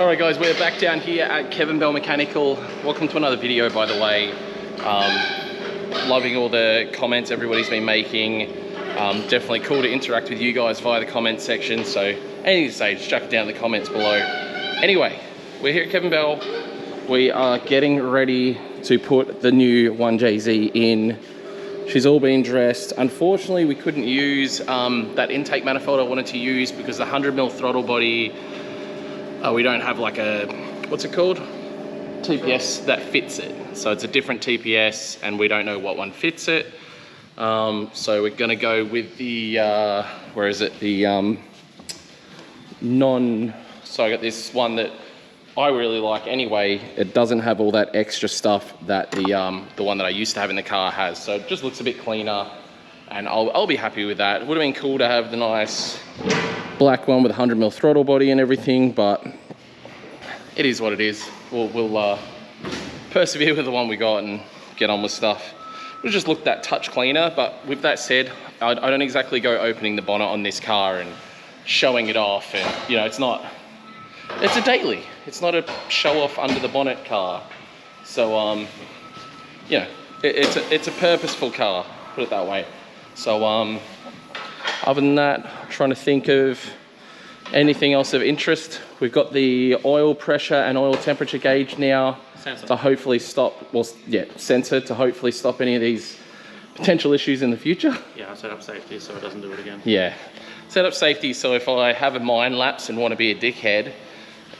Alright guys, we're back down here at Kevin Bell Mechanical. Welcome to another video, by the way. Loving all the comments everybody's been making. Definitely cool to interact with you guys via the comment section. So anything to say, just chuck it down in the comments below. Anyway, we're here at Kevin Bell. We are getting ready to put the new 1JZ in. She's all been dressed. Unfortunately, we couldn't use that intake manifold I wanted to use because the 100mm throttle body, we don't have like a, what's it called? TPS that fits it. So it's a different TPS and we don't know what one fits it. So we're gonna go with the, where is it? The so I got this one that I really like anyway. It doesn't have all that extra stuff that the one that I used to have in the car has. So it just looks a bit cleaner and I'll be happy with that. It would have been cool to have the nice black one with 100mm throttle body and everything, but it is what it is. We'll persevere with the one we got and get on with stuff. It'll just look that touch cleaner, but with that said, I don't exactly go opening the bonnet on this car and showing it off, and you know, it's a daily. It's not a show off under the bonnet car. So you know, it's a purposeful car, put it that way. So other than that, I'm trying to think of anything else of interest. We've got the oil pressure and oil temperature gauge now to hopefully stop, well, yeah, sensor to hopefully stop any of these potential issues in the future. Yeah, I set up safety so it doesn't do it again. Yeah, set up safety so if I have a mind lapse and want to be a dickhead,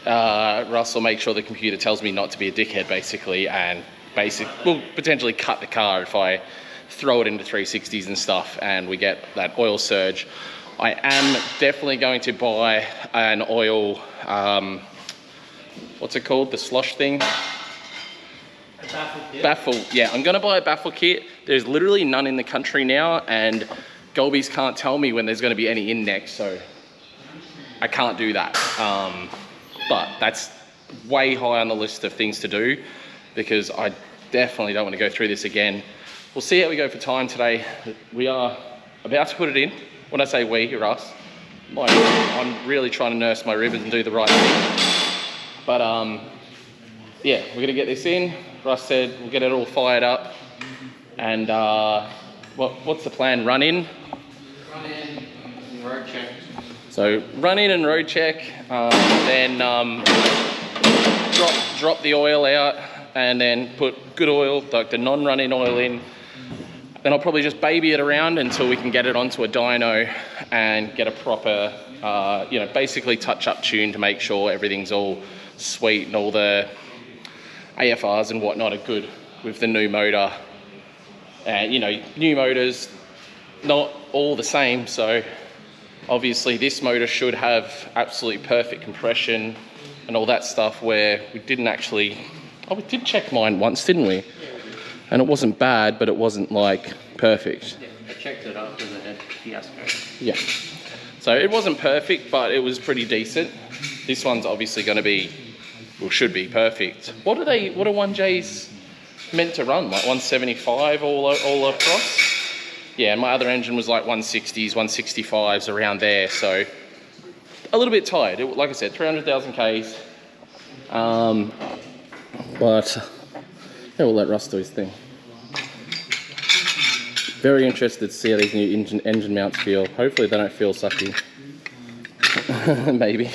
Russ will make sure the computer tells me not to be a dickhead basically, and will potentially cut the car if I throw it into 360s and stuff and we get that oil surge. I am definitely going to buy an oil, what's it called? The slosh thing? A baffle kit? Baffle, yeah, I'm gonna buy a baffle kit. There's literally none in the country now and Golbies can't tell me when there's gonna be any in next, so I can't do that. But that's way high on the list of things to do because I definitely don't want to go through this again. We'll see how we go for time today. We are about to put it in. When I say we, you're us. I'm really trying to nurse my ribbons and do the right thing. But yeah, we're gonna get this in. Russ said we'll get it all fired up. And what's the plan? Run in? Run in and road check. So run in and road check, then drop the oil out and then put good oil, like the non-run-in oil in. Then I'll probably just baby it around until we can get it onto a dyno and get a proper, you know, basically touch-up tune to make sure everything's all sweet and all the AFRs and whatnot are good with the new motor. And you know, new motors, not all the same, so obviously this motor should have absolutely perfect compression and all that stuff where we didn't actually, oh, we did check mine once, didn't we? And it wasn't bad, but it wasn't like perfect. Yeah, I checked it after the fiasco. Yeah. So it wasn't perfect, but it was pretty decent. This one's obviously going to be, well, should be perfect. What are 1Js meant to run? Like 175 all across? Yeah, and my other engine was like 160s, 165s around there. So a little bit tired. Like I said, 300,000 Ks. But yeah, we'll let Russ do his thing. Very interested to see how these new engine mounts feel. Hopefully they don't feel sucky. Maybe.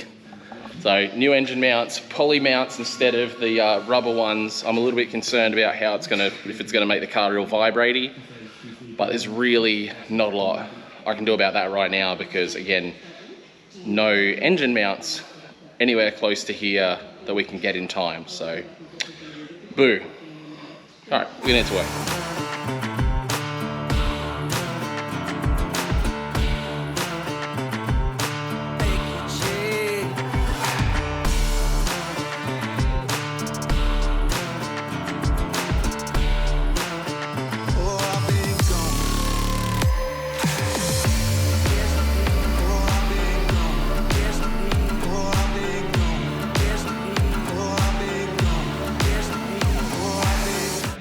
So new engine mounts, poly mounts instead of the rubber ones. I'm a little bit concerned about how if it's gonna make the car real vibratey. But there's really not a lot I can do about that right now because again, no engine mounts anywhere close to here that we can get in time. So, boo. All right, we're gonna get to work.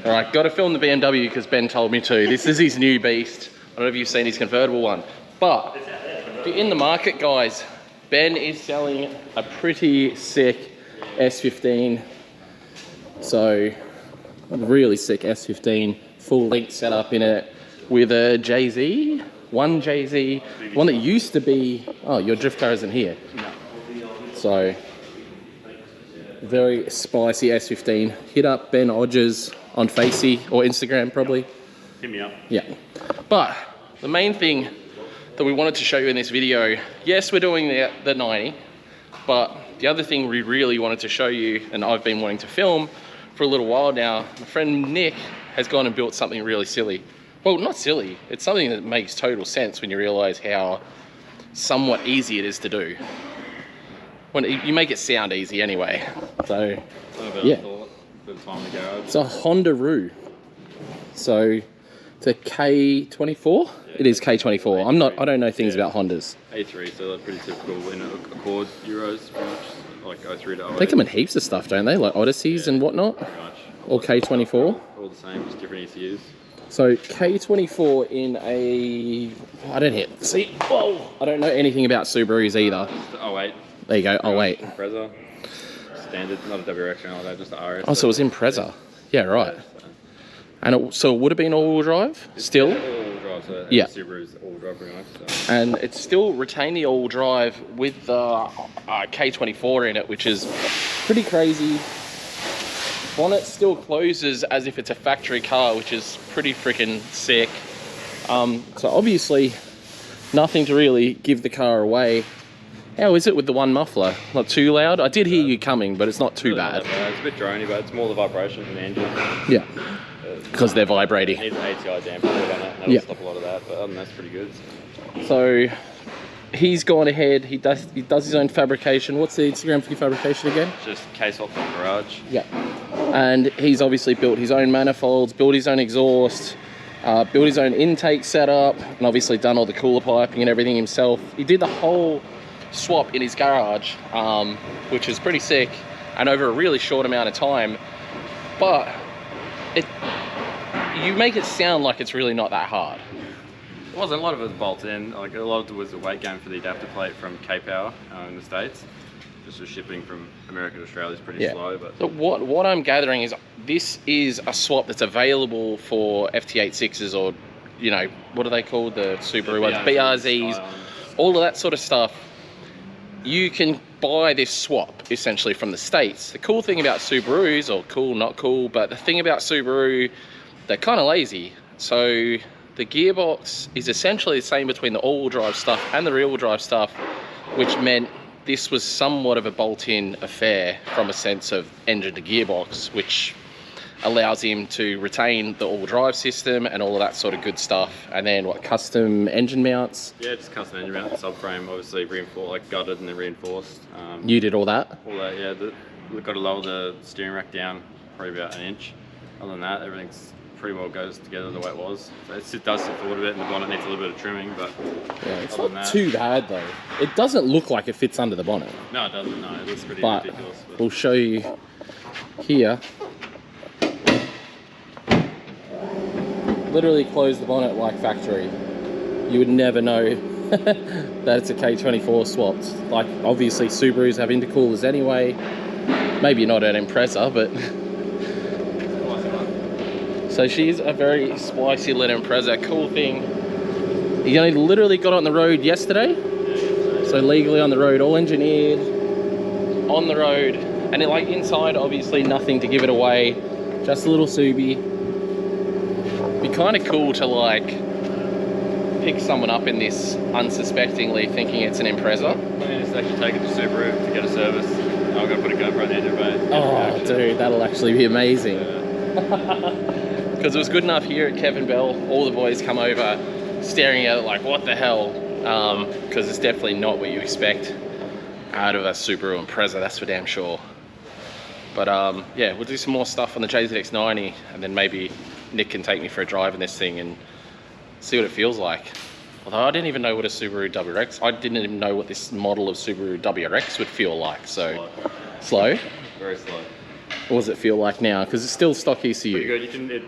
All right, got to film the BMW because Ben told me to. This is his new beast. I don't know if you've seen his convertible one, but if you're in the market, guys, Ben is selling a pretty sick S15. So really sick S15, full link setup in it with a JZ, one that used to be, oh, your drift car isn't here. No. So very spicy S15. Hit up Ben Odgers on Facey or Instagram probably. Hit me up. Yeah. But the main thing that we wanted to show you in this video, yes, we're doing the 90, but the other thing we really wanted to show you, and I've been wanting to film for a little while now, my friend Nick has gone and built something really silly. Well, not silly, it's something that makes total sense when you realize how somewhat easy it is to do. When you make it sound easy anyway. So, yeah. It's a Honda Roo. So, it's a K24? Yeah, it is K24. I don't know things about Hondas. A3, so they're pretty typical in Accord Euros, pretty much, like 03 to 08. They come in heaps of stuff, don't they? Like Odysseys and whatnot? Pretty much. Or K24? All the same, just different ECUs. So K24 in a... I don't hit. See? Whoa! I don't know anything about Subarus either. Just the 08. There you go, 08. Impreza. Standard, not a WRX or anything like that, just the RS. Oh, so it was Impreza. Yeah, right. And so it would have been all-wheel drive? Still? Yeah, all-wheel drive, so yeah. Subaru's all-wheel drive pretty much. So. And it still retained the all-wheel drive with the K24 in it, which is pretty crazy. Bonnet still closes as if it's a factory car, which is pretty freaking sick. So obviously, nothing to really give the car away. How is it with the one muffler? Not too loud? I did hear you coming, but it's not too bad. It's a bit drony, but it's more the vibration from the engine. Yeah, because they're vibrating. It needs an ATI damper on it, and that'll stop a lot of that, but other than that's pretty good. So he's gone ahead, he does his own fabrication. What's the Instagram for your fabrication again? Just K24 Garage. Yeah. And he's obviously built his own manifolds, built his own exhaust, built his own intake setup, and obviously done all the cooler piping and everything himself. He did the whole swap in his garage, which is pretty sick, and over a really short amount of time. But you make it sound like it's really not that hard. It wasn't. A lot of it was bolted in. Like a lot of it was a weight gain for the adapter plate from K-Power in the States. Just the shipping from America to Australia is pretty slow. But so what I'm gathering is this is a swap that's available for FT86s, or, you know, what are they called? The Subaru ones, BRZs, all of that sort of stuff. You can buy this swap essentially from the States. The cool thing about Subarus, or cool, not cool, but the thing about Subaru, they're kind of lazy. So the gearbox is essentially the same between the all-wheel drive stuff and the rear-wheel drive stuff, which meant this was somewhat of a bolt-in affair from a sense of engine to gearbox, which allows him to retain the all-wheel drive system and all of that sort of good stuff. And then what, custom engine mounts? Yeah, just custom engine mount, subframe, obviously reinforced, like gutted and then reinforced. You did all that? All that, yeah. We've got to lower the steering rack down probably about an inch. Other than that, everything's pretty well goes together the way it was. So it does sit a little bit, and the bonnet needs a little bit of trimming, but yeah, it's not too bad though. It doesn't look like it fits under the bonnet. No, it doesn't. No, it looks pretty ridiculous. But we'll show you here. Literally close the bonnet like factory. You would never know that it's a K24 swapped. Like, obviously Subarus have intercoolers anyway. Maybe not an Impreza, but so she's a very spicy little Impreza. Cool thing, he only literally got on the road yesterday, so legally on the road, all engineered, on the road, and like inside, obviously nothing to give it away, just a little Subi. Be kind of cool to like pick someone up in this unsuspectingly, thinking it's an Impreza. Man, just actually take it to Subaru to get a service. I've got to put a GoPro in the engine bay. Oh, dude, that'll actually be amazing. Yeah. Because it was good enough here at Kevin Bell, all the boys come over staring at it like, what the hell? Because it's definitely not what you expect out of a Subaru Impreza, that's for damn sure. But yeah, we'll do some more stuff on the JZX90, and then maybe Nick can take me for a drive in this thing and see what it feels like. Although I didn't even know what a Subaru WRX, I didn't even know what this model of Subaru WRX would feel like, so. Slow? Very slow. What does it feel like now? Because it's still stock ECU. Pretty good. It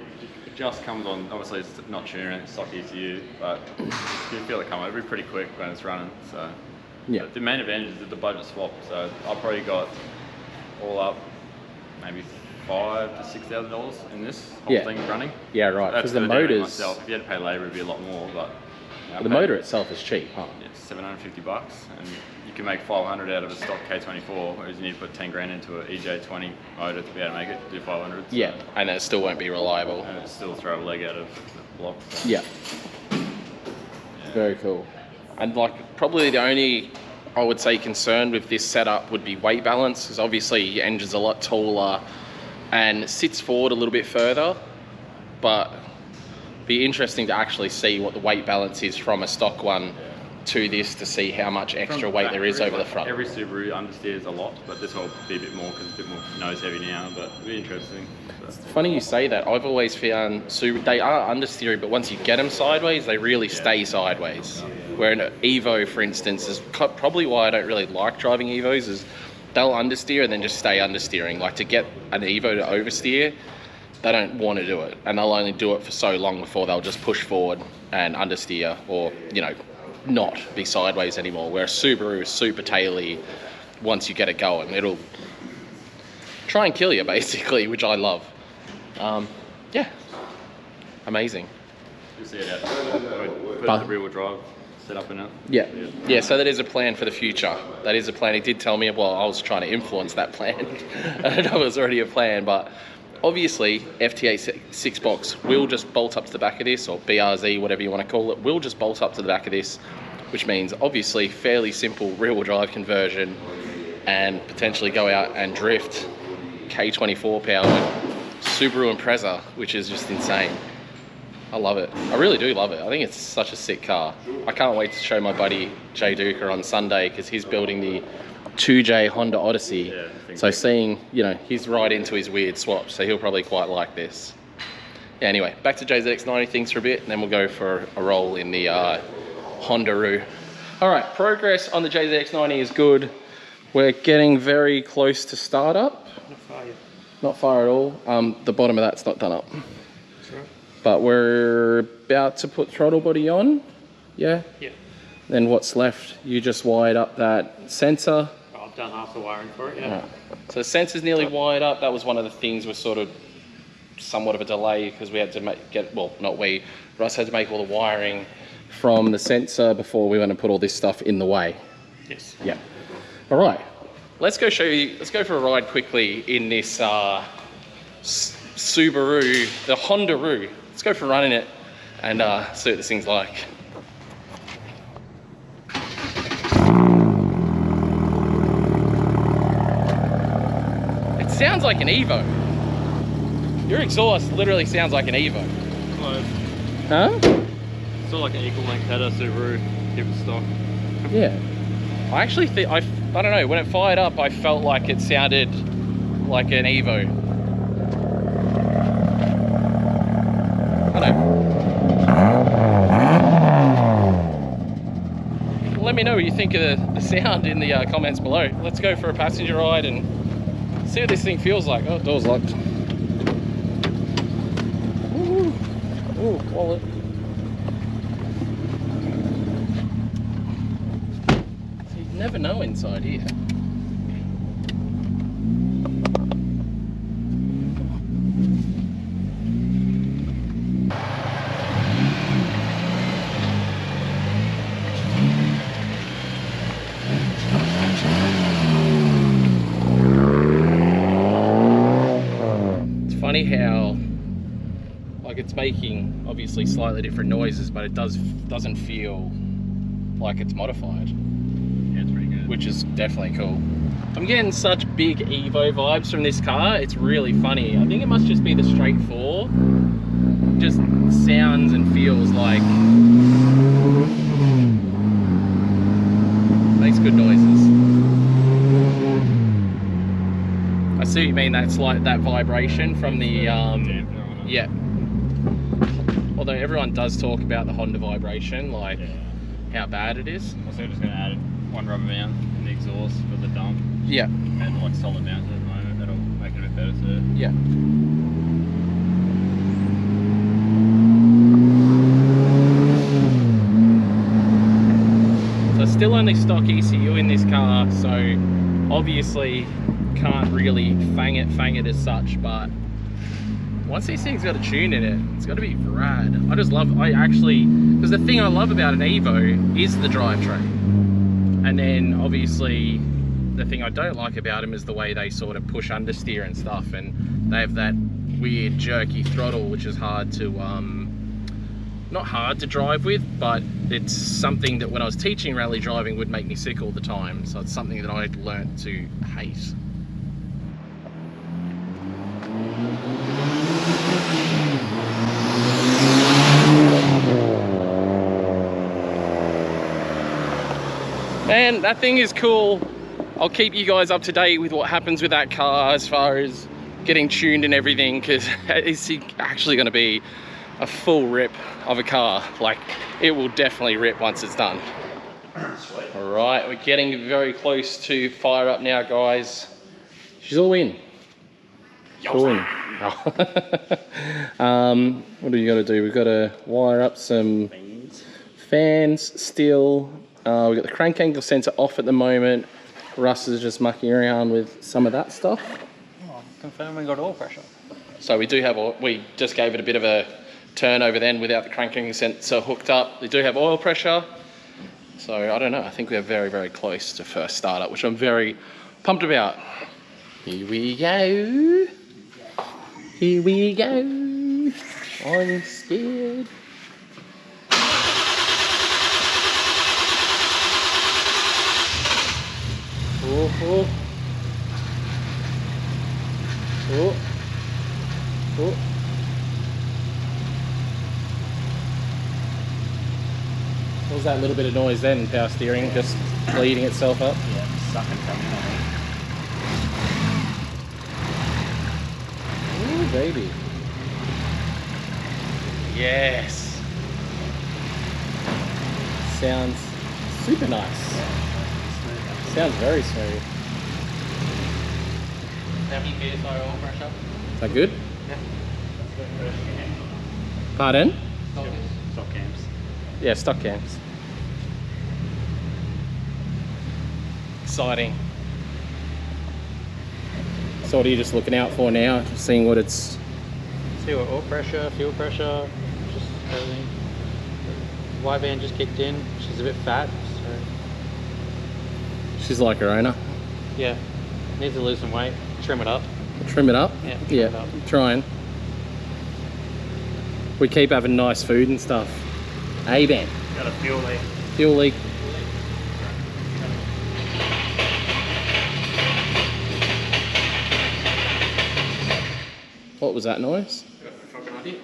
just comes on, obviously it's not tuning, it's stock ECU, but you can feel it come on. It'll be pretty quick when it's running, so. Yeah. The main advantage is that the budget swap, so I probably got all up, maybe $5,000 to $6,000 in this whole Yeah. thing running. Yeah, right. That's Because the gonna do it motors, myself. If you had to pay labour, it'd be a lot more. But the motor itself is cheap, huh? it's $750, and you can make 500 out of a stock K24, whereas you need to put 10 grand into an EJ20 motor to be able to make it do 500. So, Yeah, and it still won't be reliable. and it still throw a leg out of the block. So. Yeah. Very cool. And like probably the only, I would say, concern with this setup would be weight balance, because obviously your engine's a lot taller and sits forward a little bit further, but be interesting to actually see what the weight balance is from a stock one to this, to see how much extra weight there is over the front. Every Subaru understeers a lot, but this will be a bit more because it's a bit more nose heavy now, but it'll be interesting. It's funny you say that. I've always found they are understeering, but once you get them sideways, they really stay sideways. Where an Evo, for instance, is probably why I don't really like driving Evos, is they'll understeer and then just stay understeering. Like to get an Evo to oversteer, they don't want to do it, and they'll only do it for so long before they'll just push forward and understeer, or not be sideways anymore. Where a Subaru is super taily. Once you get it going, it'll try and kill you basically, which I love. Yeah, amazing. You'll see it out there. Put the rear-wheel drive set up in it. Yeah, so that is a plan for the future. That is a plan. He did tell me, well, I was trying to influence that plan. I don't know if it was already a plan, but obviously FTA 6-box will just bolt up to the back of this, or BRZ, whatever you want to call it, will just bolt up to the back of this, which means obviously fairly simple rear-wheel drive conversion, and potentially go out and drift K24 powered Subaru Impreza, which is just insane. I love it. I really do love it. I think it's such a sick car. I can't wait to show my buddy Jay Duker on Sunday, because he's building the 2J Honda Odyssey. Yeah, so seeing, he's right into his weird swap, so he'll probably quite like this. Yeah, anyway, back to JZX90 things for a bit, and then we'll go for a roll in the Honda-roo. All right, progress on the JZX90 is good. We're getting very close to startup. Not far yet. Not far at all. The bottom of that's not done up. That's right. But we're about to put throttle body on. Yeah? Yeah. Then what's left? You just wired up that sensor. Oh, I've done half the wiring for it, yeah. Right. So the sensor's nearly wired up. That was one of the things was sort of somewhat of a delay, because we had to Russ had to make all the wiring from the sensor before we went and put all this stuff in the way. Yes. Yeah. All right. Let's go for a ride quickly in this Subaru, the Honda-roo. Let's go for running it and see what this thing's like. It sounds like an Evo. Your exhaust literally sounds like an Evo. Close. Huh? Sort of like an equal length header Subaru, keep it stock. Yeah. I actually think, I don't know, when it fired up, I felt like it sounded like an Evo. I don't know. Let me know what you think of the sound in the comments below. Let's go for a passenger ride and see what this thing feels like. Oh, door's locked. Ooh, ooh, wallet. So you never know inside here. Funny how, like, it's making obviously slightly different noises, but it doesn't feel like it's modified. Yeah, it's pretty good. Which is definitely cool. I'm getting such big Evo vibes from this car. It's really funny. I think it must just be the straight 4. Just sounds and feels like, makes good noises. I see what you mean. That's like that vibration from the yeah. Although everyone does talk about the Honda vibration, like how bad it is. Also, just going to add one rubber mount in the exhaust for the dump. Yeah. And like solid mounted at the moment, that'll make it a bit better too. Yeah. So still only stock ECU in this car, so obviously can't really fang it as such, but once these things got a tune in it, it's got to be rad. Because the thing I love about an Evo is the drivetrain. And then obviously the thing I don't like about them is the way they sort of push understeer and stuff, and they have that weird jerky throttle, which is hard to, not hard to drive with, but it's something that when I was teaching rally driving would make me sick all the time. So it's something that I learnt to hate. Man, that thing is cool. I'll keep you guys up to date with what happens with that car as far as getting tuned and everything, because it's actually going to be a full rip of a car. Like, it will definitely rip once it's done. Sweet. All right, we're getting very close to fire up now, guys. She's all in. All in. What do you got to do? We've got to wire up some fans still. We've got the crank angle sensor off at the moment. Russ is just mucking around with some of that stuff. Oh, confirm we got oil pressure. So we do have, we just gave it a bit of a turn over then without the crank angle sensor hooked up. We do have oil pressure. So I don't know, I think we're very, very close to first startup, which I'm very pumped about. Here we go. Here we go. I'm scared. Oh, oh. Oh. Oh. What was that little bit of noise then? Power steering just bleeding itself up? Yeah, sucking coming on me. Ooh, baby. Yes. Sounds super nice. Sounds very smooth. How many PSI oil pressure? Is that good? Yeah. Pardon? Stock cams. Yeah, stock cams. Exciting. So what are you just looking out for now? Just seeing what it's... See what oil pressure, fuel pressure, just everything. Wideband just kicked in. She's a bit fat, so She's like her owner. yeah. Needs to lose some weight. Trim it up. Trim it up? Yeah, trim Yeah, it up. trying. We keep having nice food and stuff. Hey, Ben. Got a fuel leak. Fuel leak. What was that noise? Fucking idea.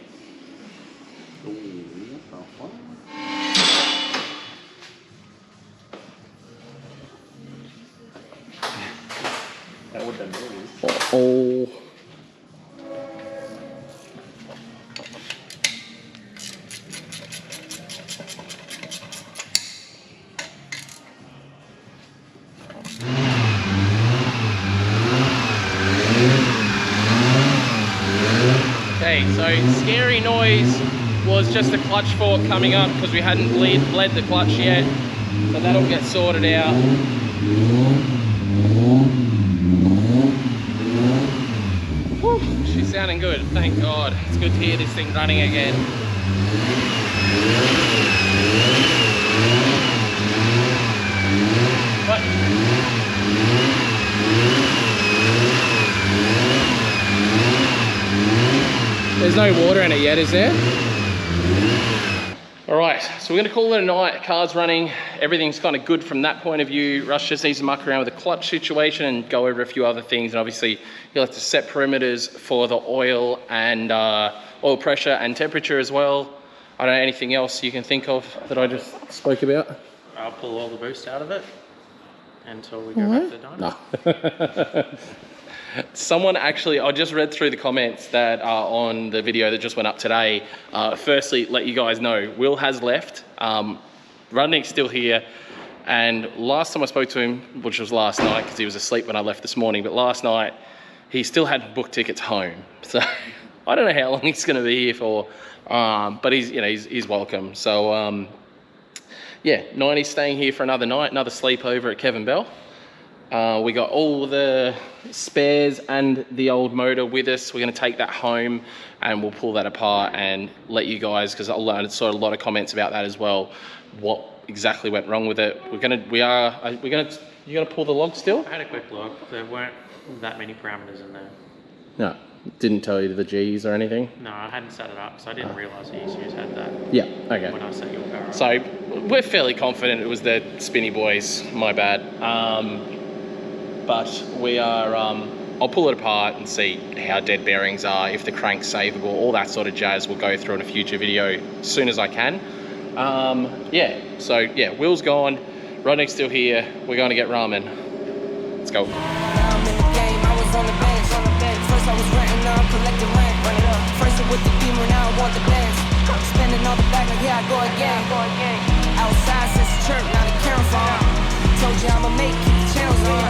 That would have been really. Oh. Okay, so scary noise was just the clutch fork coming up because we hadn't bled the clutch yet. So that'll get sorted out. Whew, she's sounding good, thank God. It's good to hear this thing running again. But there's no water in it yet, is there? All right, so we're gonna call it a night. Car's running, everything's kind of good from that point of view. Russ just needs to muck around with the clutch situation and go over a few other things. And obviously, he'll have to set perimeters for the oil and oil pressure and temperature as well. I don't know, anything else you can think of that I just spoke about? I'll pull all the boost out of it until we go back to dyno. No. Someone actually, I just read through the comments that are on the video that just went up today. Firstly, let you guys know, Will has left. Rudnick's still here. And last time I spoke to him, which was last night, because he was asleep when I left this morning, but last night, he still had booked tickets home. So I don't know how long he's gonna be here for, but he's welcome. So yeah, 90's staying here for another night, another sleepover at Kevin Bell. We got all the spares and the old motor with us. We're going to take that home and we'll pull that apart and let you guys, because I saw a lot of comments about that as well, what exactly went wrong with it. You're gonna pull the log still? I had a quick look. There weren't that many parameters in there. No, didn't tell you the G's or anything? No, I hadn't set it up, so I didn't realise the ECUs had that. Yeah, okay. When I set your car up. So we're fairly confident it was the spinny boys, my bad. But we are, I'll pull it apart and see how dead bearings are, if the crank's savable, all that sort of jazz. We'll go through in a future video as soon as I can. Yeah, so yeah, wheel's gone, Rodney's still here, we're going to get ramen. Let's go. I was renting, now I'm collecting rent. First with the beamer, now I want the Benz. Spending all the back like here I go again. Outside since the church, now the camera's on. Told you I'ma make, keep the channels on.